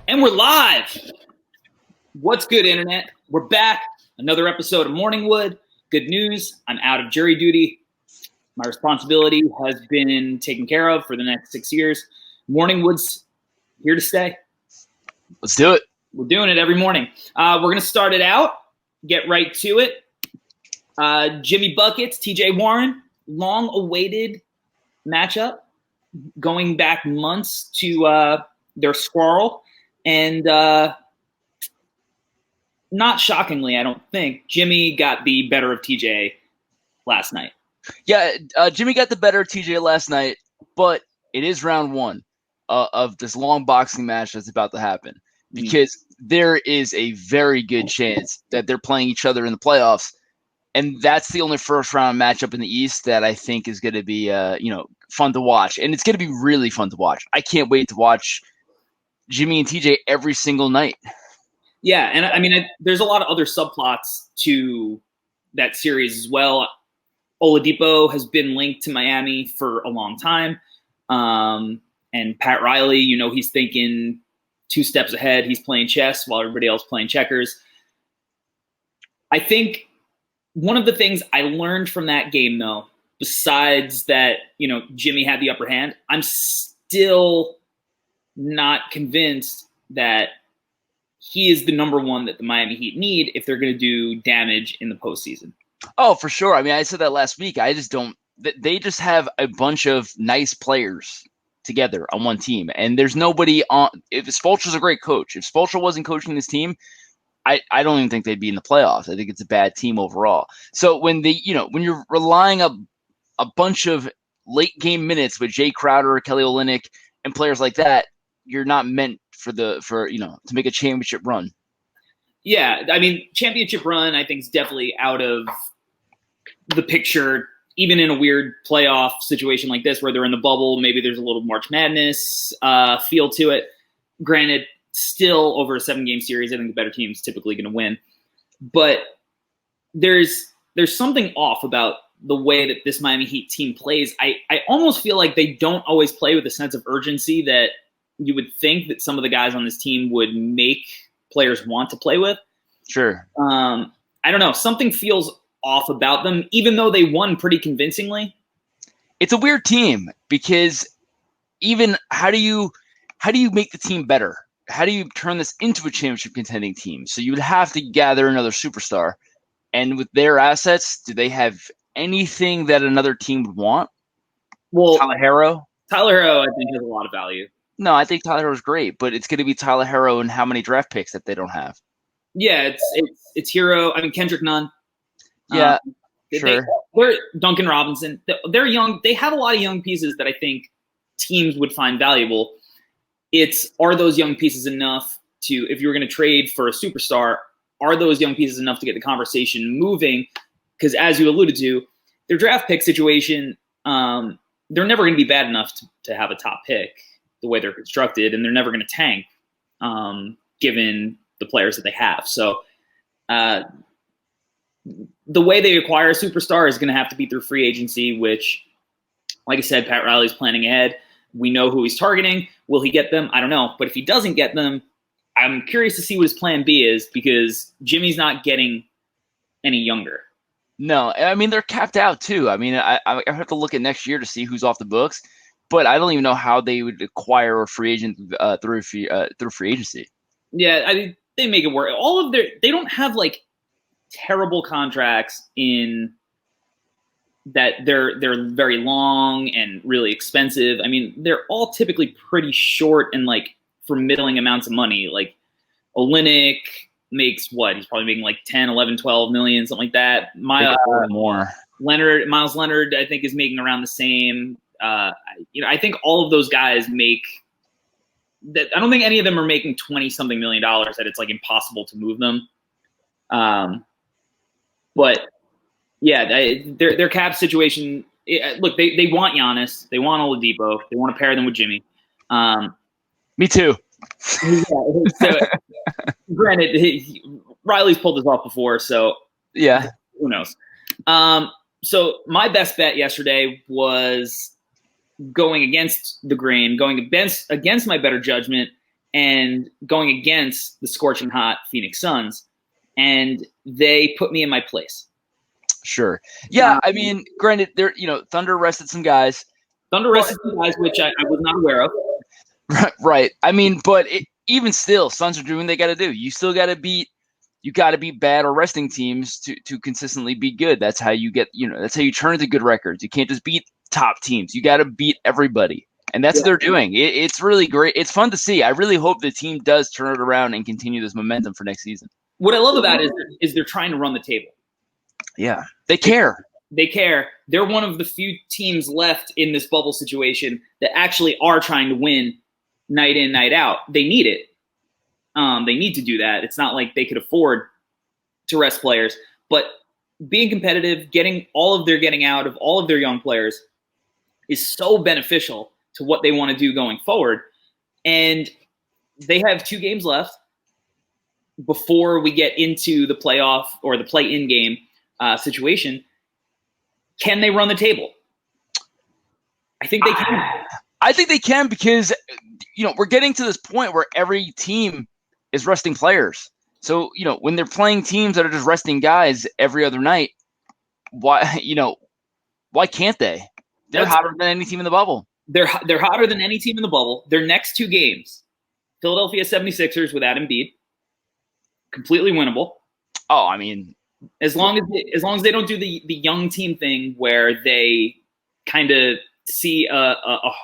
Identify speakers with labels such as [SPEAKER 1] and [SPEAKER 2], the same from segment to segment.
[SPEAKER 1] And we're live. What's good, Internet? We're back. Another episode of Morningwood. Good news. I'm out of jury duty. My responsibility has been taken care of for the next 6 years. Morningwood's here to stay.
[SPEAKER 2] Let's do it.
[SPEAKER 1] We're doing it every morning. We're going to start it out. Get right to it. Jimmy Buckets, TJ Warren, long-awaited matchup, going back months to their squirrel. And not shockingly, I don't think, Jimmy got the better of TJ last night.
[SPEAKER 2] Yeah, Jimmy got the better of TJ last night, but it is round one of this long boxing match that's about to happen because there is a very good chance that they're playing each other in the playoffs. And that's the only first-round matchup in the East that I think is going to be, fun to watch. And it's going to be really fun to watch. I can't wait to watch Jimmy and TJ every single night.
[SPEAKER 1] Yeah, and I mean, there's a lot of other subplots to that series as well. Oladipo has been linked to Miami for a long time. And Pat Riley, he's thinking 2 steps ahead. He's playing chess while everybody else playing checkers. I think one of the things I learned from that game, though, besides that, Jimmy had the upper hand, I'm still not convinced that he is the number one that the Miami Heat need if they're going to do damage in the postseason.
[SPEAKER 2] Oh, for sure. I mean, I said that last week. I just don't – they just have a bunch of nice players together on one team. And there's nobody on – if Spoelstra's a great coach. If Spoelstra wasn't coaching this team, I don't even think they'd be in the playoffs. I think it's a bad team overall. So when when you're relying on a bunch of late game minutes with Jay Crowder, Kelly Olynyk, and players like that, you're not meant to make a championship run.
[SPEAKER 1] Yeah, I mean, championship run, I think, is definitely out of the picture, even in a weird playoff situation like this where they're in the bubble. Maybe there's a little March Madness feel to it. Granted, still over a 7-game series, I think the better team is typically going to win. But there's something off about the way that this Miami Heat team plays. I almost feel like they don't always play with a sense of urgency that you would think that some of the guys on this team would make players want to play with.
[SPEAKER 2] Sure.
[SPEAKER 1] I don't know. Something feels off about them, even though they won pretty convincingly.
[SPEAKER 2] It's a weird team because even how do you make the team better? How do you turn this into a championship contending team? So you would have to gather another superstar. And with their assets, do they have anything that another team would want?
[SPEAKER 1] Well,
[SPEAKER 2] Tyler Herro,
[SPEAKER 1] I think, has a lot of value.
[SPEAKER 2] No, I think Tyler Herro is great, but it's going to be Tyler Herro and how many draft picks that they don't have.
[SPEAKER 1] Yeah, it's Herro. I mean, Kendrick Nunn.
[SPEAKER 2] Yeah, sure.
[SPEAKER 1] They're Duncan Robinson. They're young. They have a lot of young pieces that I think teams would find valuable. Are those young pieces enough to, if you were going to trade for a superstar, are those young pieces enough to get the conversation moving? Because as you alluded to, their draft pick situation, they're never going to be bad enough to have a top pick the way they're constructed, and they're never going to tank given the players that they have. So the way they acquire a superstar is going to have to be through free agency, which, like I said, Pat Riley's planning ahead. We know who he's targeting. Will he get them? I don't know. But if he doesn't get them, I'm curious to see what his plan B is because Jimmy's not getting any younger.
[SPEAKER 2] No, I mean, they're capped out too. I mean, I have to look at next year to see who's off the books, but I don't even know how they would acquire a free agent through free agency.
[SPEAKER 1] Yeah, I mean, they make it work. They don't have like terrible contracts in that they're very long and really expensive. I mean, they're all typically pretty short and like for middling amounts of money. Like Olynyk makes what? He's probably making like 10, 11, 12 million, something like that.
[SPEAKER 2] More.
[SPEAKER 1] Miles Leonard, I think, is making around the same. I think all of those guys make that. I don't think any of them are making $20-something million that it's like impossible to move them. But yeah, their cap situation. Look, they want Giannis, they want Oladipo, they want to pair them with Jimmy.
[SPEAKER 2] Me too.
[SPEAKER 1] Yeah, so, granted, Riley's pulled this off before, so
[SPEAKER 2] yeah,
[SPEAKER 1] who knows? So my best bet yesterday was going against the grain, going against my better judgment, and going against the scorching hot Phoenix Suns, and they put me in my place.
[SPEAKER 2] Sure. Yeah, I mean, granted, Thunder rested some guys.
[SPEAKER 1] Thunder rested some guys, which I was not aware of.
[SPEAKER 2] Right. I mean, but even still, Suns are doing what they got to do. You still got to beat. You got to beat bad or resting teams to consistently be good. That's how you get. That's how you turn into good records. You can't just beat top teams. You got to beat everybody, and that's what they're doing. It's really great. It's fun to see. I really hope the team does turn it around and continue this momentum for next season.
[SPEAKER 1] What I love about it is they're trying to run the table.
[SPEAKER 2] Yeah, they care.
[SPEAKER 1] They care. They're one of the few teams left in this bubble situation that actually are trying to win night in, night out. They need it. They need to do that. It's not like they could afford to rest players. But being competitive, getting all of their getting out of all of their young players is so beneficial to what they want to do going forward. And they have 2 games left before we get into the playoff or the play-in game situation. Can they run the table? I think they can.
[SPEAKER 2] I think they can because, we're getting to this point where every team is resting players. So, when they're playing teams that are just resting guys every other night, why can't they? They're hotter than any team in the bubble.
[SPEAKER 1] They're hotter than any team in the bubble. Their next 2 games, Philadelphia 76ers without Embiid, completely winnable.
[SPEAKER 2] Oh, I mean,
[SPEAKER 1] as long as they don't do the young team thing where they kind of see a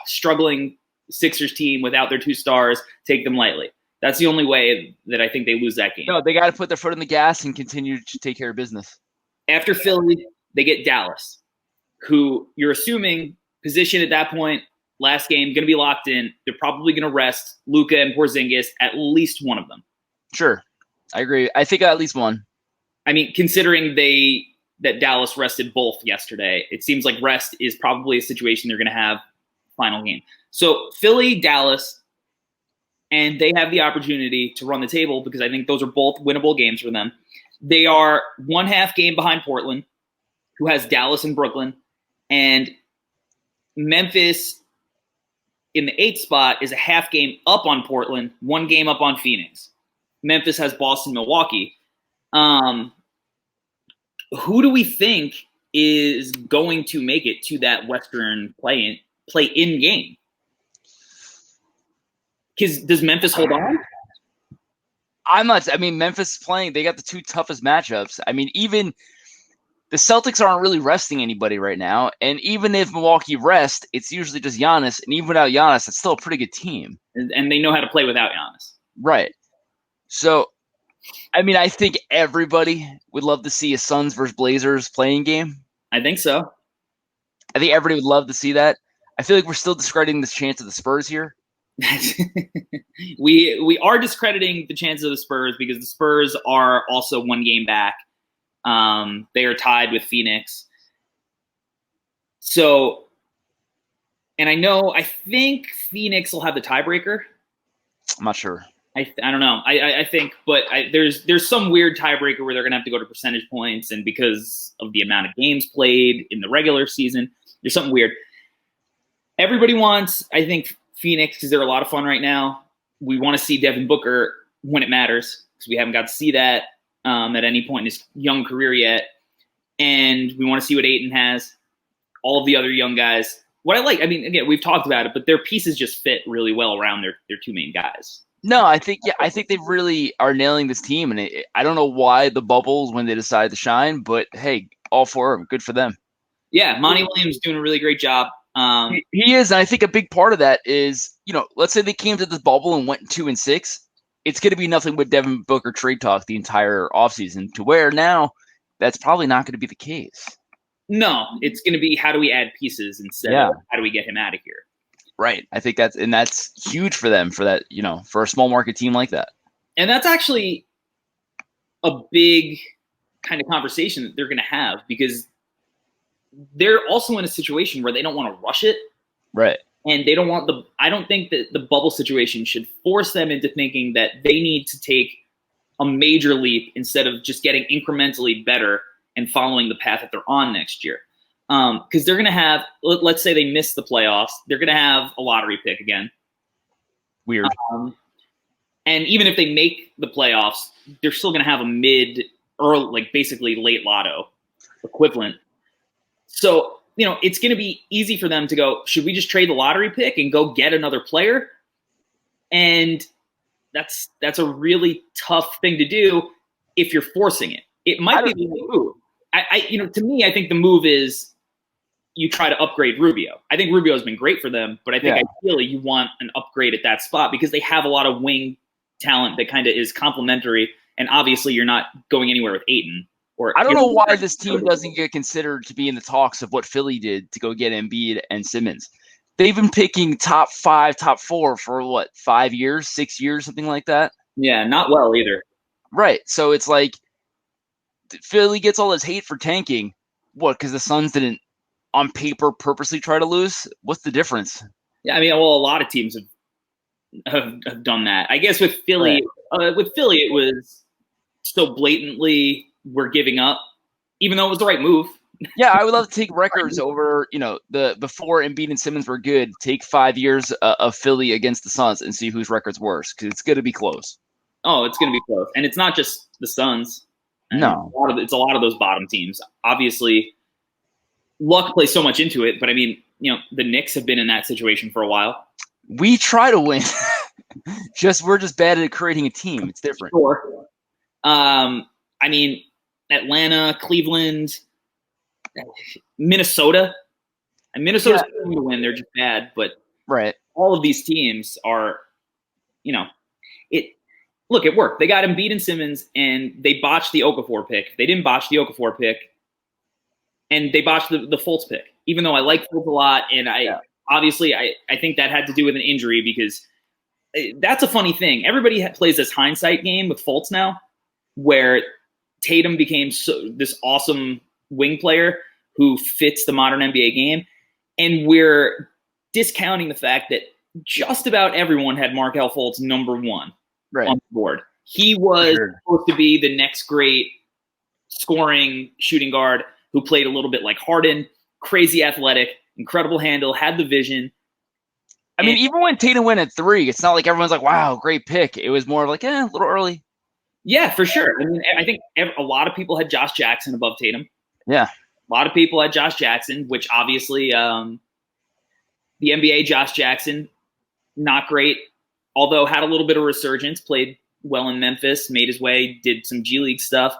[SPEAKER 1] struggling Sixers team without their 2 stars, take them lightly. That's the only way that I think they lose that game.
[SPEAKER 2] No, they got to put their foot on the gas and continue to take care of business.
[SPEAKER 1] After Philly, they get Dallas, who you're assuming position at that point, last game, going to be locked in. They're probably going to rest Luka and Porzingis, at least one of them.
[SPEAKER 2] Sure. I agree. I think at least one.
[SPEAKER 1] I mean, considering that Dallas rested both yesterday, it seems like rest is probably a situation they're going to have final game. So Philly, Dallas, and they have the opportunity to run the table because I think those are both winnable games for them. They are 1/2 game behind Portland, who has Dallas and Brooklyn, and Memphis in the 8th spot is a 1/2 game up on Portland, 1 game up on Phoenix. Memphis has Boston, Milwaukee. Who do we think is going to make it to that Western play-in game? Because does Memphis hold on?
[SPEAKER 2] Memphis playing, they got the 2 toughest matchups. I mean, even the Celtics aren't really resting anybody right now. And even if Milwaukee rest, it's usually just Giannis. And even without Giannis, it's still a pretty good team.
[SPEAKER 1] And they know how to play without Giannis.
[SPEAKER 2] Right. So, I think everybody would love to see a Suns versus Blazers playing game.
[SPEAKER 1] I think so.
[SPEAKER 2] I think everybody would love to see that. I feel like we're still discrediting the chance of the Spurs here.
[SPEAKER 1] We are discrediting the chances of the Spurs because the Spurs are also 1 game back. They are tied with Phoenix. So, and I think Phoenix will have the tiebreaker.
[SPEAKER 2] I'm not sure.
[SPEAKER 1] I don't know. I think, but there's some weird tiebreaker where they're going to have to go to percentage points, and because of the amount of games played in the regular season, there's something weird. Everybody wants, I think, Phoenix because they're a lot of fun right now. We want to see Devin Booker when it matters because we haven't got to see that at any point in his young career yet. And we want to see what Ayton has, all of the other young guys. What I like, again, we've talked about it, but their pieces just fit really well around their 2 main guys.
[SPEAKER 2] No, I think they really are nailing this team. And I don't know why the bubbles when they decide to shine, but hey, all for them. Good for them.
[SPEAKER 1] Yeah, Monty Williams doing a really great job.
[SPEAKER 2] He is, and I think a big part of that is, let's say they came to this bubble and went 2-6. It's going to be nothing but Devin Booker trade talk the entire offseason, to where now that's probably not going to be the case.
[SPEAKER 1] No, it's going to be how do we add pieces instead of how do we get him out of here.
[SPEAKER 2] Right. I think that's huge for them, for that, for a small market team like that.
[SPEAKER 1] And that's actually a big kind of conversation that they're going to have because they're also in a situation where they don't want to rush it.
[SPEAKER 2] Right.
[SPEAKER 1] And they don't want I don't think that the bubble situation should force them into thinking that they need to take a major leap instead of just getting incrementally better and following the path that they're on next year. Because they're going to have, let's say they miss the playoffs, they're going to have a lottery pick again.
[SPEAKER 2] Weird.
[SPEAKER 1] And even if they make the playoffs, they're still going to have a mid or like basically late lotto equivalent. So, it's going to be easy for them to go, should we just trade the lottery pick and go get another player? And that's a really tough thing to do if you're forcing it. It might be the move. To me, I think the move is you try to upgrade Rubio. I think Rubio has been great for them, but I think ideally you want an upgrade at that spot because they have a lot of wing talent that kind of is complementary. And obviously you're not going anywhere with Ayton.
[SPEAKER 2] I don't know why this team doesn't get considered to be in the talks of what Philly did to go get Embiid and Simmons. They've been picking top 5, top 4 for what, 5 years, 6 years, something like that?
[SPEAKER 1] Yeah, not well either.
[SPEAKER 2] Right. So it's like Philly gets all this hate for tanking. What, because the Suns didn't, on paper, purposely try to lose? What's the difference?
[SPEAKER 1] Yeah, a lot of teams have done that. I guess with Philly, it was so blatantly we're giving up, even though it was the right move.
[SPEAKER 2] Yeah, I would love to take records over, the before Embiid and Simmons were good. Take 5 years of Philly against the Suns and see whose record's worse, because it's going to be close.
[SPEAKER 1] Oh, it's going to be close, and it's not just the Suns.
[SPEAKER 2] No,
[SPEAKER 1] it's a lot of those bottom teams. Obviously, luck plays so much into it, but the Knicks have been in that situation for a while.
[SPEAKER 2] We try to win, we're just bad at creating a team. It's different.
[SPEAKER 1] Sure. Atlanta, Cleveland, Minnesota. And Minnesota's going to win. They're just bad. But all of these teams are, it worked. They got Embiid and Simmons, and they botched the Okafor pick. They didn't botch the Okafor pick, and they botched the Fultz pick. Even though I like Fultz a lot, and obviously I think that had to do with an injury because that's a funny thing. Everybody plays this hindsight game with Fultz now, where Tatum became this awesome wing player who fits the modern NBA game. And we're discounting the fact that just about everyone had Markelle Fultz number 1 on the board. He was supposed to be the next great scoring shooting guard who played a little bit like Harden, crazy athletic, incredible handle, had the vision.
[SPEAKER 2] Even when Tatum went at 3, it's not like everyone's like, wow, great pick. It was more of like, a little early. Yeah,
[SPEAKER 1] for sure. I think a lot of people had Josh Jackson above Tatum.
[SPEAKER 2] Yeah.
[SPEAKER 1] A lot of people had Josh Jackson, which obviously the NBA Josh Jackson, not great, although had a little bit of resurgence, played well in Memphis, made his way, did some G League stuff.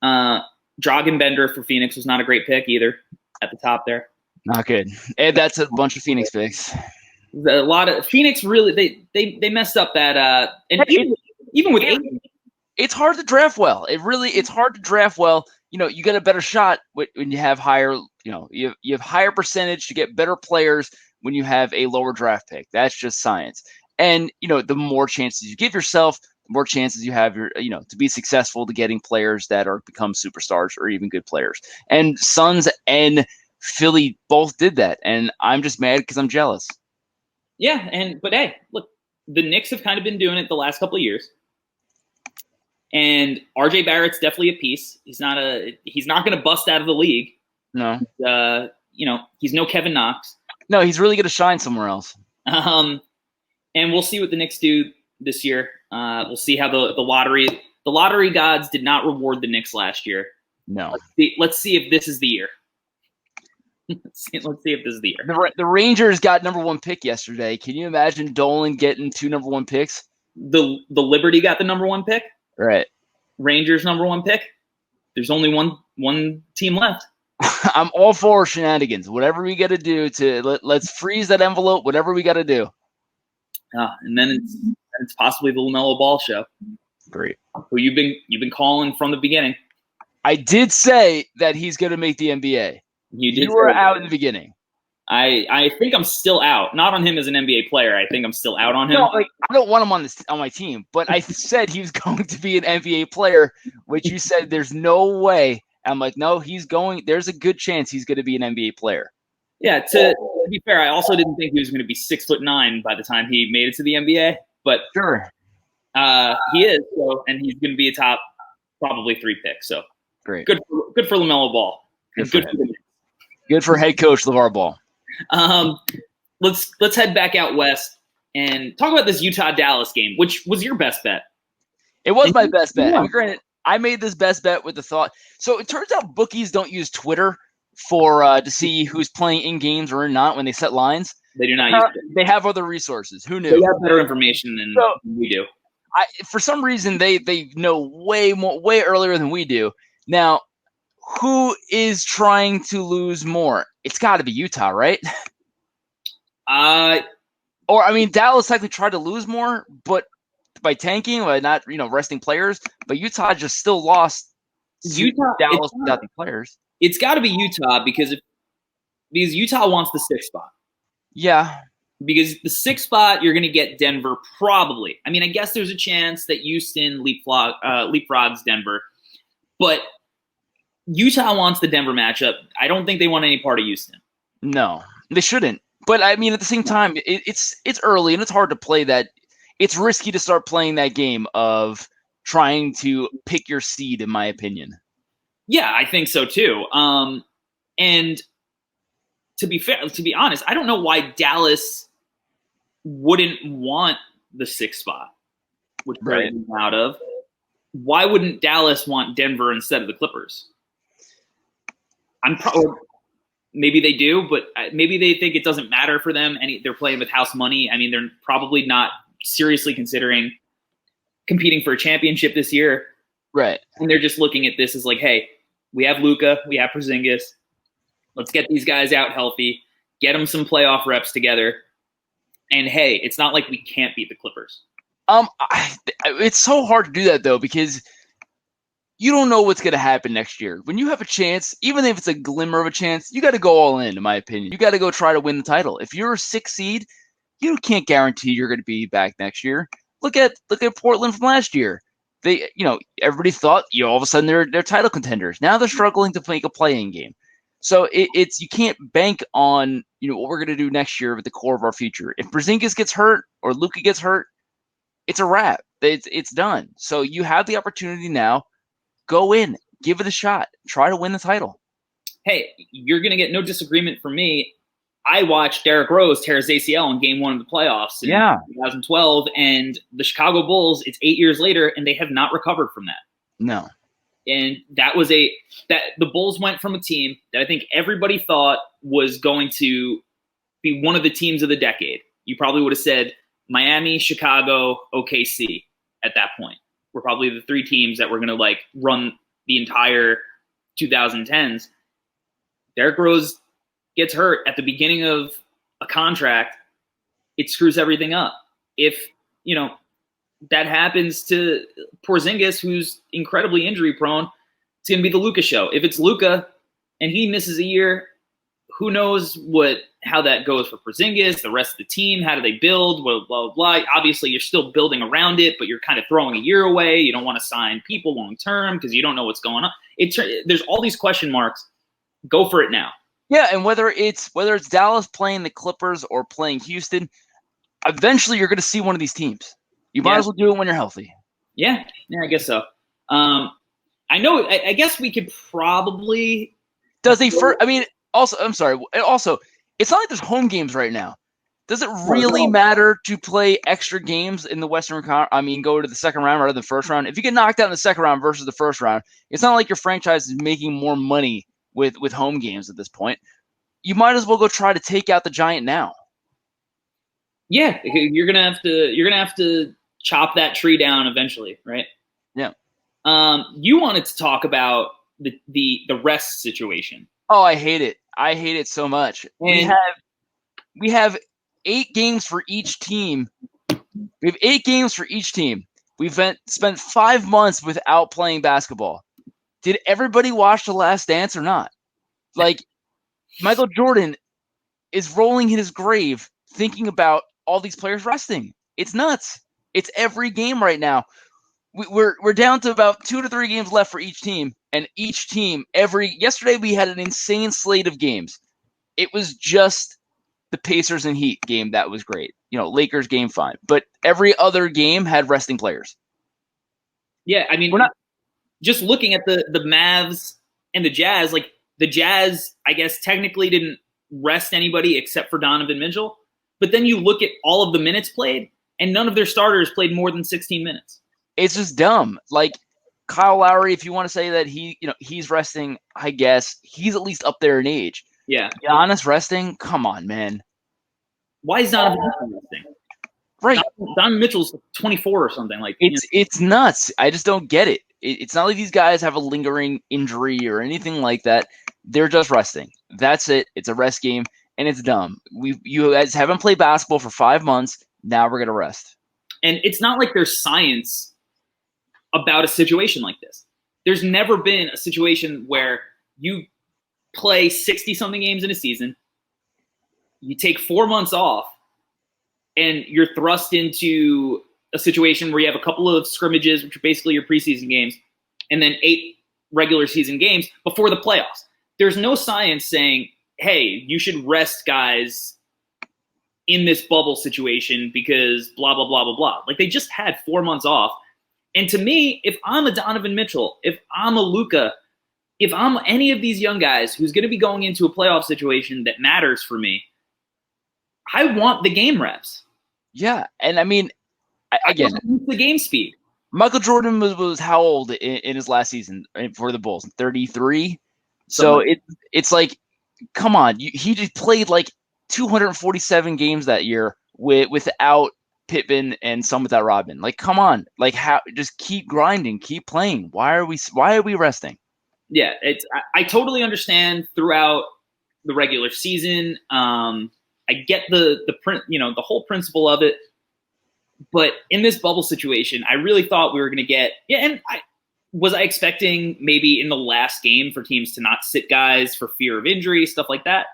[SPEAKER 1] Dragan Bender for Phoenix was not a great pick either at the top there.
[SPEAKER 2] Not good. And that's a bunch of Phoenix picks.
[SPEAKER 1] A lot of Phoenix really they messed up that and even with Ayton.
[SPEAKER 2] It's hard to draft well. It's hard to draft well. You get a better shot when you have higher, you have higher percentage to get better players when you have a lower draft pick. That's just science. And, the more chances you give yourself, the more chances you have to be successful to getting players that are become superstars or even good players. And Suns and Philly both did that. And I'm just mad because I'm jealous.
[SPEAKER 1] Yeah. But hey, look, the Knicks have kind of been doing it the last couple of years. And RJ Barrett's definitely a piece. He's not going to bust out of the league.
[SPEAKER 2] No.
[SPEAKER 1] He's no Kevin Knox.
[SPEAKER 2] No, he's really going to shine somewhere else.
[SPEAKER 1] And we'll see what the Knicks do this year. We'll see how the lottery gods did not reward the Knicks last year.
[SPEAKER 2] No.
[SPEAKER 1] Let's see if this is the year. Let's see if this is the year.
[SPEAKER 2] The Rangers got number 1 pick yesterday. Can you imagine Dolan getting 2 number 1 picks?
[SPEAKER 1] The Liberty got the number 1 pick.
[SPEAKER 2] Right.
[SPEAKER 1] Rangers number 1 pick. There's only one team left.
[SPEAKER 2] I'm all for shenanigans. Whatever we got to do let's freeze that envelope. Whatever we got to do.
[SPEAKER 1] And then it's possibly the LaMelo Ball show.
[SPEAKER 2] Great.
[SPEAKER 1] Who you've been calling from the beginning.
[SPEAKER 2] I did say that he's going to make the NBA. You were out in the beginning.
[SPEAKER 1] I think I'm still out. Not on him as an NBA player. I think I'm still out on him.
[SPEAKER 2] No, I don't want him on my team, but I said he was going to be an NBA player, which you said there's no way. I'm like, no, he's going. There's a good chance he's going to be an NBA player.
[SPEAKER 1] Yeah, to be fair, I also didn't think he was going to be 6'9" by the time he made it to the NBA. But
[SPEAKER 2] sure,
[SPEAKER 1] he is. So, and he's going to be a top probably 3 pick. So
[SPEAKER 2] great,
[SPEAKER 1] good for LaMelo Ball.
[SPEAKER 2] Good for head coach LeVar Ball.
[SPEAKER 1] Let's head back out west. and talk about this Utah-Dallas game, which was your best bet.
[SPEAKER 2] It was my best bet. I mean, granted, I made this best bet with the thought. So it turns out bookies don't use Twitter for to see who's playing in games or not when they set lines.
[SPEAKER 1] They do not use it.
[SPEAKER 2] They have other resources. Who knew?
[SPEAKER 1] They have better information than we do.
[SPEAKER 2] For some reason, they know way earlier than we do. Now, who is trying to lose more? It's got to be Utah, right? Or I mean, Dallas likely tried to lose more, but by tanking, by not resting players. But Utah just still lost. Dallas without the players.
[SPEAKER 1] It's got to be Utah because Utah wants the 6th spot.
[SPEAKER 2] Yeah.
[SPEAKER 1] Because the 6th spot, you're going to get Denver probably. I mean, I guess there's a chance that Houston leapfrogs Denver. But Utah wants the Denver matchup. I don't think they want any part of Houston.
[SPEAKER 2] No, they shouldn't. But, I mean, at the same time, it's early and it's hard to play that. It's risky to start playing that game of trying to pick your seed, in my opinion.
[SPEAKER 1] Yeah, I think so too. And to be honest, I don't know why Dallas wouldn't want the 6th spot, which they're out of. Why wouldn't Dallas want Denver instead of the Clippers? Maybe they do, but maybe they think it doesn't matter for them. They're playing with house money. I mean, they're probably not seriously considering competing for a championship this year.
[SPEAKER 2] Right.
[SPEAKER 1] And they're just looking at this as like, hey, we have Luka, we have Porzingis. Let's get these guys out healthy, get them some playoff reps together. And hey, it's not like we can't beat the Clippers.
[SPEAKER 2] It's so hard to do that though, because you don't know what's going to happen next year. When you have a chance, even if it's a glimmer of a chance, you got to go all in my opinion. You got to go try to win the title. If you're a 6th seed, you can't guarantee you're going to be back next year. Look at Portland from last year. They, everybody thought, all of a sudden they're title contenders. Now they're struggling to make a play-in game. So it's you can't bank on what we're going to do next year with the core of our future. If Porzingis gets hurt or Luka gets hurt, it's a wrap. It's done. So you have the opportunity now. Go in, give it a shot, try to win the title.
[SPEAKER 1] Hey, you're going to get no disagreement from me. I watched Derrick Rose tear his ACL in Game 1 of the playoffs in 2012, and the Chicago Bulls. It's 8 years later, and they have not recovered from that.
[SPEAKER 2] No.
[SPEAKER 1] And that was the Bulls went from a team that I think everybody thought was going to be one of the teams of the decade. You probably would have said Miami, Chicago, OKC at that point. Were probably the 3 teams that were going to run the entire 2010s. Derrick Rose gets hurt at the beginning of a contract. It screws everything up. If, that happens to Porzingis, who's incredibly injury prone, it's going to be the Luka show. If it's Luka and he misses a year, who knows how that goes for Porzingis, the rest of the team, how do they build, blah, blah, blah. Obviously, you're still building around it, but you're kind of throwing a year away. You don't want to sign people long-term because you don't know what's going on. There's all these question marks. Go for it now.
[SPEAKER 2] Yeah, and whether it's Dallas playing the Clippers or playing Houston, eventually you're going to see one of these teams. You might as well do it when you're healthy.
[SPEAKER 1] Yeah, I guess so. I know. I guess we could probably.
[SPEAKER 2] Also, I'm sorry. Also, it's not like there's home games right now. Does it really matter to play extra games in the Western Conference? Go to the second round rather than the first round. If you get knocked out in the second round versus the first round, it's not like your franchise is making more money with home games at this point. You might as well go try to take out the Giant now.
[SPEAKER 1] Yeah, you're gonna have to chop that tree down eventually, right?
[SPEAKER 2] Yeah.
[SPEAKER 1] You wanted to talk about the rest situation.
[SPEAKER 2] Oh, I hate it. I hate it so much.
[SPEAKER 1] And
[SPEAKER 2] we have 8 games for each team. We have 8 games for each team. We've spent 5 months without playing basketball. Did everybody watch The Last Dance or not? Michael Jordan is rolling in his grave thinking about all these players resting. It's nuts. It's every game right now. We're down to about 2 to 3 games left for each team, and each team yesterday we had an insane slate of games. It was just the Pacers and Heat game that was great. Lakers game fine, but every other game had resting players.
[SPEAKER 1] Yeah, we're not just looking at the Mavs and the Jazz. The Jazz, I guess, technically didn't rest anybody except for Donovan Mitchell. But then you look at all of the minutes played, and none of their starters played more than 16 minutes.
[SPEAKER 2] It's just dumb. Like Kyle Lowry, if you want to say that he's resting, I guess he's at least up there in age.
[SPEAKER 1] Yeah.
[SPEAKER 2] Giannis resting? Come on, man.
[SPEAKER 1] Why is Donovan Mitchell resting?
[SPEAKER 2] Right.
[SPEAKER 1] Donovan Mitchell's 24 or something. Like
[SPEAKER 2] it's nuts. I just don't get it. It's not like these guys have a lingering injury or anything like that. They're just resting. That's it. It's a rest game, and it's dumb. You guys haven't played basketball for 5 months. Now we're gonna rest.
[SPEAKER 1] And it's not like there's science about a situation like this. There's never been a situation where you play 60-something games in a season, you take 4 months off, and you're thrust into a situation where you have a couple of scrimmages, which are basically your preseason games, and then 8 regular season games before the playoffs. There's no science saying, hey, you should rest guys in this bubble situation because blah, blah, blah, blah, blah. Like, they just had 4 months off. And to me, if I'm a Donovan Mitchell, if I'm a Luka, if I'm any of these young guys who's going to be going into a playoff situation that matters for me, I want the game reps.
[SPEAKER 2] Yeah, and I mean, again,
[SPEAKER 1] the game speed.
[SPEAKER 2] Michael Jordan was how old in his last season for the Bulls? 33. So it's like, come on, he just played like 247 games that year without Pittman and some without Rodman. Like, come on, like just keep grinding, keep playing. Why are we resting?
[SPEAKER 1] Yeah, I totally understand throughout the regular season. I get the whole principle of it, but in this bubble situation, I really thought we were going to get and was I expecting maybe in the last game for teams to not sit guys for fear of injury, stuff like that.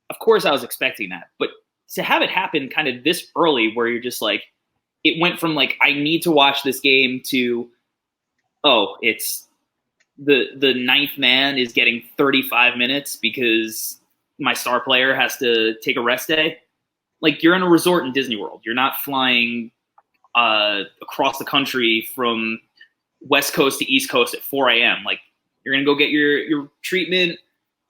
[SPEAKER 1] Of course, I was expecting that, but to have it happen kind of this early, where you're just like, it went from like I need to watch this game to, oh, it's the ninth man is getting 35 minutes because my star player has to take a rest day. Like, you're in a resort in Disney World. You're not flying across the country from West Coast to East Coast at 4 a.m. Like, you're going to go get your treatment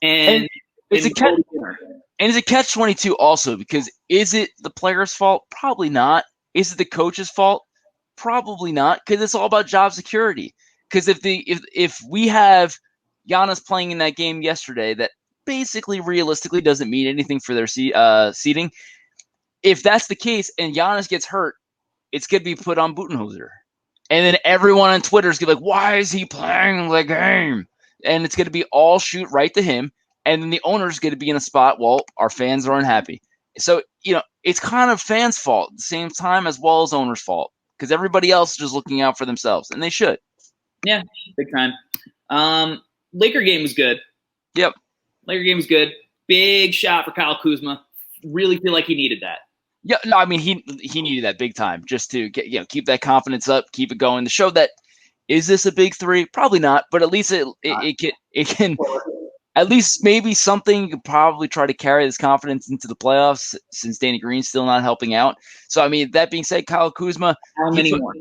[SPEAKER 1] and
[SPEAKER 2] it's a catch-22 also, because is it the player's fault? Probably not. Is it the coach's fault? Probably not, because it's all about job security. Because if we have Giannis playing in that game yesterday that basically realistically doesn't mean anything for their seeding, if that's the case and Giannis gets hurt, it's going to be put on Budenholzer. And then everyone on Twitter is going to be like, why is he playing the game? And it's going to be all shoot right to him. And then the owner's going to be in a spot, well, our fans are unhappy. So, it's kind of fans' fault at the same time as well as owner's fault, because everybody else is just looking out for themselves, and they should.
[SPEAKER 1] Yeah, big time. Laker game was good.
[SPEAKER 2] Yep.
[SPEAKER 1] Laker game was good. Big shot for Kyle Kuzma. Really feel like he needed that.
[SPEAKER 2] Yeah, no, I mean, he needed that big time just to get, keep that confidence up, keep it going, to show that, is this a big three? Probably not, but at least it can at least maybe something. You could probably try to carry this confidence into the playoffs, since Danny Green's still not helping out. So, I mean, that being said, Kyle Kuzma,
[SPEAKER 1] how many more?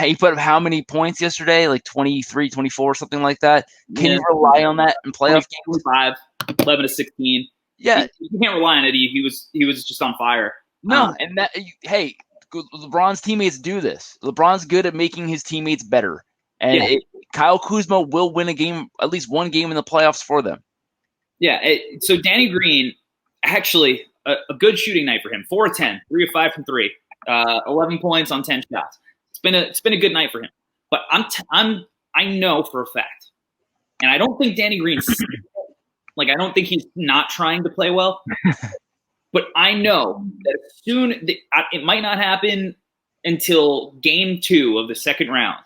[SPEAKER 2] He put up how many points yesterday? Like 23, 24, something like that. Can you rely on that in playoff games?
[SPEAKER 1] 5, 11 to 16.
[SPEAKER 2] Yeah.
[SPEAKER 1] You can't rely on it. He was just on fire.
[SPEAKER 2] No, and that, hey, LeBron's teammates do this. LeBron's good at making his teammates better. And Kyle Kuzma will win a game, at least one game in the playoffs for them. Yeah.
[SPEAKER 1] So Danny Green, actually, a good shooting night for him. 4 of 10, 3 of 5 from 3, 11 points on 10 shots. It's been a good night for him. But I know for a fact, and I don't think Danny Green's like, I don't think he's not trying to play well. But I know that it might not happen until game 2 of the second round.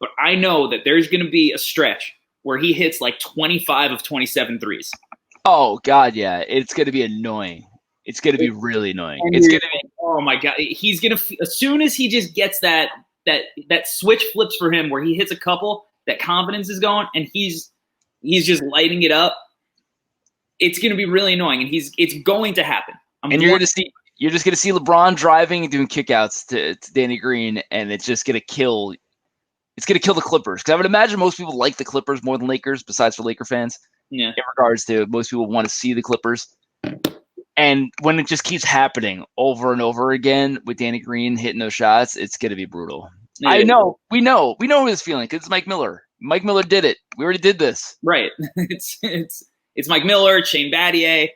[SPEAKER 1] But I know that there's going to be a stretch where he hits like 25 of 27 threes.
[SPEAKER 2] Oh, God, yeah. It's going to be annoying. It's going to be really annoying. It's going to be.
[SPEAKER 1] Oh, my God. He's going to – as soon as he just gets that switch flips for him where he hits a couple, that confidence is going, and he's just lighting it up. It's going to be really annoying, and it's going to happen.
[SPEAKER 2] You're just going to see LeBron driving and doing kickouts to Danny Green, and it's just going to kill. It's going to kill the Clippers, because I would imagine most people like the Clippers more than Lakers, besides for Laker fans.
[SPEAKER 1] Yeah.
[SPEAKER 2] In regards to most people want to see the Clippers, And when it just keeps happening over and over again with Danny Green hitting those shots, it's going to be brutal. I know. We know this feeling because it's Mike Miller. Mike Miller did it. We already did this.
[SPEAKER 1] Right. It's Mike Miller, Shane Battier.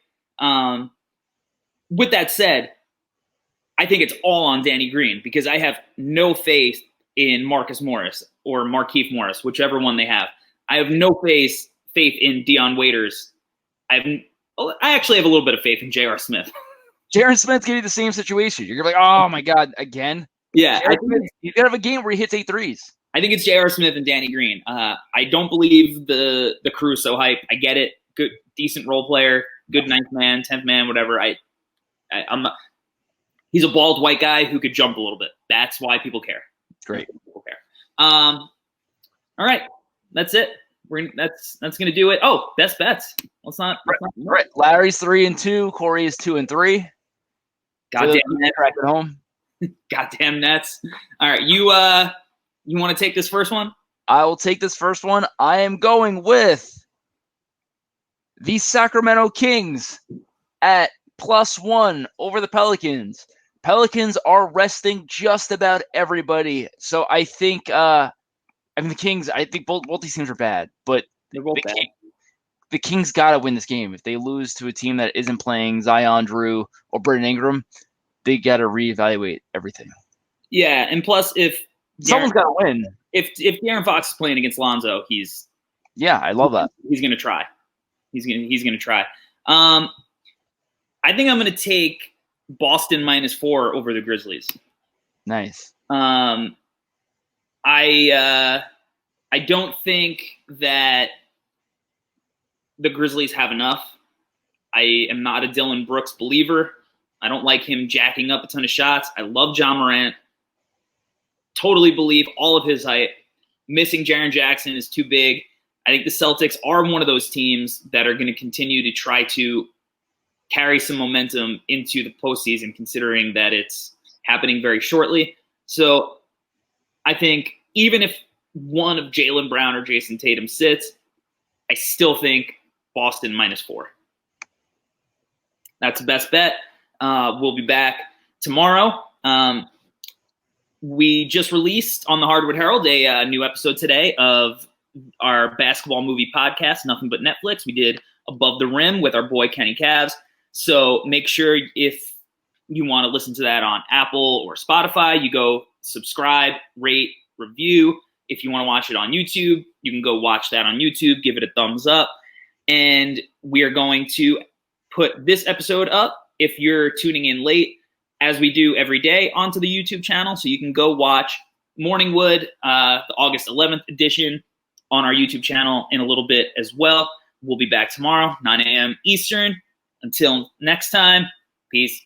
[SPEAKER 1] With that said, I think it's all on Danny Green because I have no faith in Marcus Morris or Markieff Morris, whichever one they have. I have no faith in Dion Waiters. I actually have a little bit of faith in J.R. Smith.
[SPEAKER 2] J.R. Smith's going to be the same situation. You're like, oh my God, again?
[SPEAKER 1] Yeah.
[SPEAKER 2] He's going to have a game where he hits 8 threes.
[SPEAKER 1] I think it's J.R. Smith and Danny Green. I don't believe the Caruso hype. I get it. Good, decent role player, good 9th man, 10th man, whatever. I'm not. He's a bald white guy who could jump a little bit. That's why people care.
[SPEAKER 2] Great.
[SPEAKER 1] People care. All right. That's it. That's gonna do it. Oh, best bets.
[SPEAKER 2] Right. Larry's 3-2. Corey is 2-3.
[SPEAKER 1] Goddamn Nets
[SPEAKER 2] at home.
[SPEAKER 1] Goddamn Nets. All right, you want to take this first one?
[SPEAKER 2] I will take this first one. I am going with the Sacramento Kings at +1 over the Pelicans. Pelicans are resting just about everybody, so I think. The Kings, I think both these teams are bad, but
[SPEAKER 1] they're both bad.
[SPEAKER 2] The Kings got to win this game. If they lose to a team that isn't playing Zion, Drew, or Brandon Ingram, they got to reevaluate everything.
[SPEAKER 1] Yeah, and plus, if
[SPEAKER 2] someone's got to win,
[SPEAKER 1] if De'Aaron Fox is playing against Lonzo,
[SPEAKER 2] I love that.
[SPEAKER 1] He's gonna try. He's gonna try. I think I'm gonna take Boston -4 over the Grizzlies.
[SPEAKER 2] Nice.
[SPEAKER 1] I don't think that the Grizzlies have enough. I am not a Dylan Brooks believer. I don't like him jacking up a ton of shots. I love Ja Morant. Totally believe all of his hype. Missing Jaren Jackson is too big. I think the Celtics are one of those teams that are going to continue to try to carry some momentum into the postseason, considering that it's happening very shortly. So I think even if one of Jaylen Brown or Jason Tatum sits, I still think Boston -4. That's the best bet. We'll be back tomorrow. We just released on the Hardwood Herald a new episode today of our basketball movie podcast, Nothing But Netflix. We did Above the Rim with our boy Kenny Cavs. So make sure if you want to listen to that on Apple or Spotify, you go subscribe, rate, review. If you want to watch it on YouTube, you can go watch that on YouTube. Give it a thumbs up. And we are going to put this episode up, if you're tuning in late, as we do every day, onto the YouTube channel. So you can go watch Morningwood, the August 11th edition, on our YouTube channel in a little bit as well. We'll be back tomorrow, 9 a.m. Eastern. Until next time, peace.